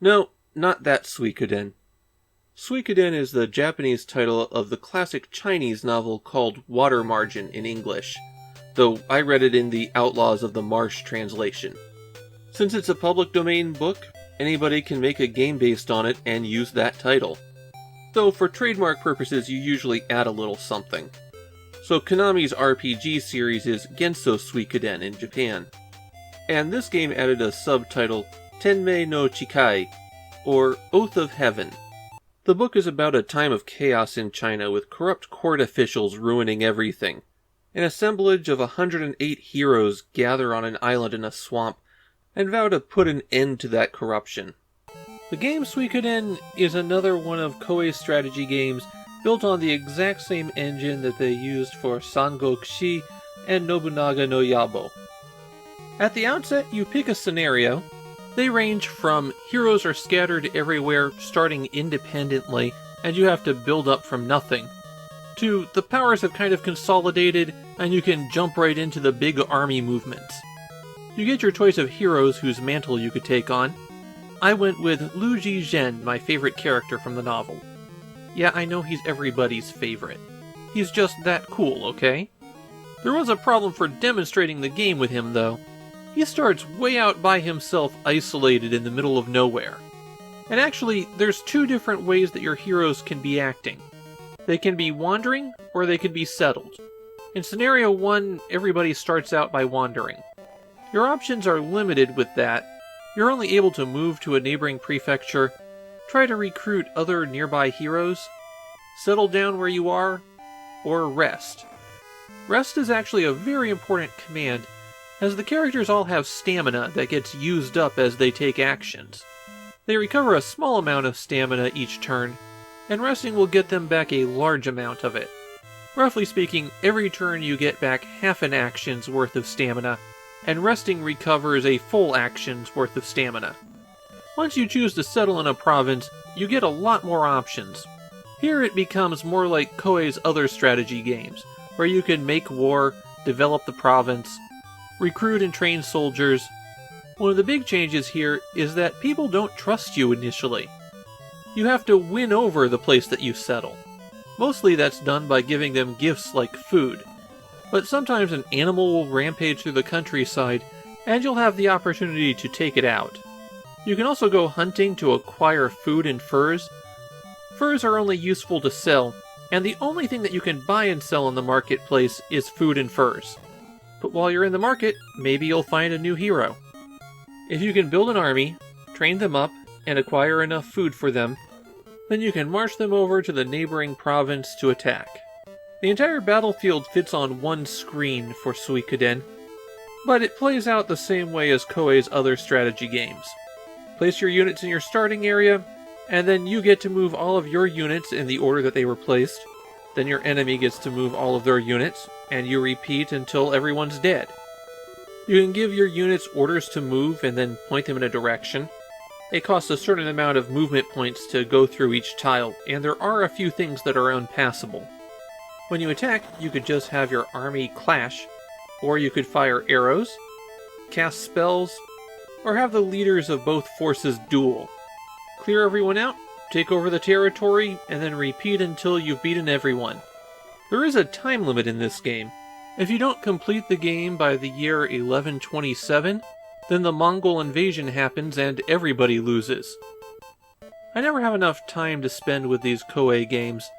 No, not that Suikoden. Suikoden is the Japanese title of the classic Chinese novel called Water Margin in English, though I read it in the Outlaws of the Marsh translation. Since it's a public domain book, anybody can make a game based on it and use that title. Though for trademark purposes you usually add a little something. So Konami's RPG series is Genso Suikoden in Japan. And this game added a subtitle, Tenmei no Chikai, or Oath of Heaven. The book is about a time of chaos in China with corrupt court officials ruining everything. An assemblage of 108 heroes gather on an island in a swamp and vow to put an end to that corruption. The game Suikoden is another one of Koei's strategy games built on the exact same engine that they used for Sangokushi and Nobunaga no Yabo. At the outset, you pick a scenario. They range from heroes are scattered everywhere, starting independently, and you have to build up from nothing, to the powers have kind of consolidated, and you can jump right into the big army movements. You get your choice of heroes whose mantle you could take on. I went with Lu Ji-zhen, my favorite character from the novel. Yeah, I know he's everybody's favorite. He's just that cool, okay? There was a problem for demonstrating the game with him, though. He starts way out by himself, isolated in the middle of nowhere. And actually, there's two different ways that your heroes can be acting. They can be wandering, or they can be settled. In Scenario 1, everybody starts out by wandering. Your options are limited with that. You're only able to move to a neighboring prefecture, try to recruit other nearby heroes, settle down where you are, or rest. Rest is actually a very important command, as the characters all have stamina that gets used up as they take actions. They recover a small amount of stamina each turn, and resting will get them back a large amount of it. Roughly speaking, every turn you get back half an action's worth of stamina, and resting recovers a full action's worth of stamina. Once you choose to settle in a province, you get a lot more options. Here it becomes more like Koei's other strategy games, where you can make war, develop the province, recruit and train soldiers. One of the big changes here is that people don't trust you initially. You have to win over the place that you settle. Mostly that's done by giving them gifts like food. But sometimes an animal will rampage through the countryside, and you'll have the opportunity to take it out. You can also go hunting to acquire food and furs. Furs are only useful to sell, and the only thing that you can buy and sell in the marketplace is food and furs. But while you're in the market, maybe you'll find a new hero. If you can build an army, train them up, and acquire enough food for them, then you can march them over to the neighboring province to attack. The entire battlefield fits on one screen for Suikoden, but it plays out the same way as Koei's other strategy games. Place your units in your starting area, and then you get to move all of your units in the order that they were placed. Then your enemy gets to move all of their units, and you repeat until everyone's dead. You can give your units orders to move and then point them in a direction. It costs a certain amount of movement points to go through each tile, and there are a few things that are unpassable. When you attack, you could just have your army clash, or you could fire arrows, cast spells, or have the leaders of both forces duel. Clear everyone out, take over the territory, and then repeat until you've beaten everyone. There is a time limit in this game. If you don't complete the game by the year 1127, then the Mongol invasion happens and everybody loses. I never have enough time to spend with these Koei games.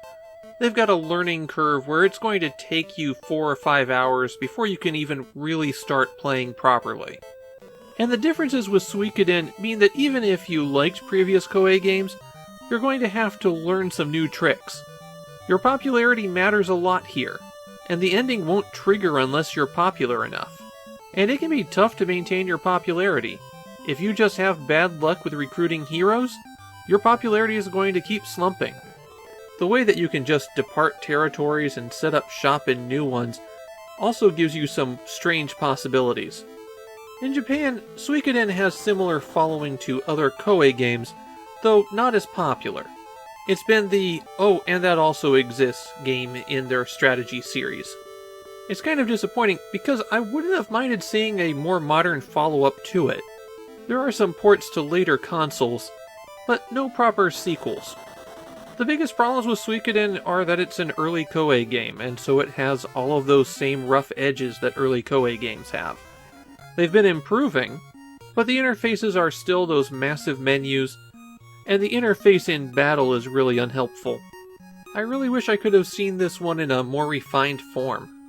They've got a learning curve where it's going to take you 4 or 5 hours before you can even really start playing properly. And the differences with Suikoden mean that even if you liked previous Koei games, you're going to have to learn some new tricks. Your popularity matters a lot here, and the ending won't trigger unless you're popular enough. And it can be tough to maintain your popularity. If you just have bad luck with recruiting heroes, your popularity is going to keep slumping. The way that you can just depart territories and set up shop in new ones also gives you some strange possibilities. In Japan, Suikoden has similar following to other Koei games, though not as popular. It's been the "oh, and that also exists" game in their strategy series. It's kind of disappointing because I wouldn't have minded seeing a more modern follow-up to it. There are some ports to later consoles, but no proper sequels. The biggest problems with Suikoden are that it's an early Koei game, and so it has all of those same rough edges that early Koei games have. They've been improving, but the interfaces are still those massive menus, and the interface in battle is really unhelpful. I really wish I could have seen this one in a more refined form.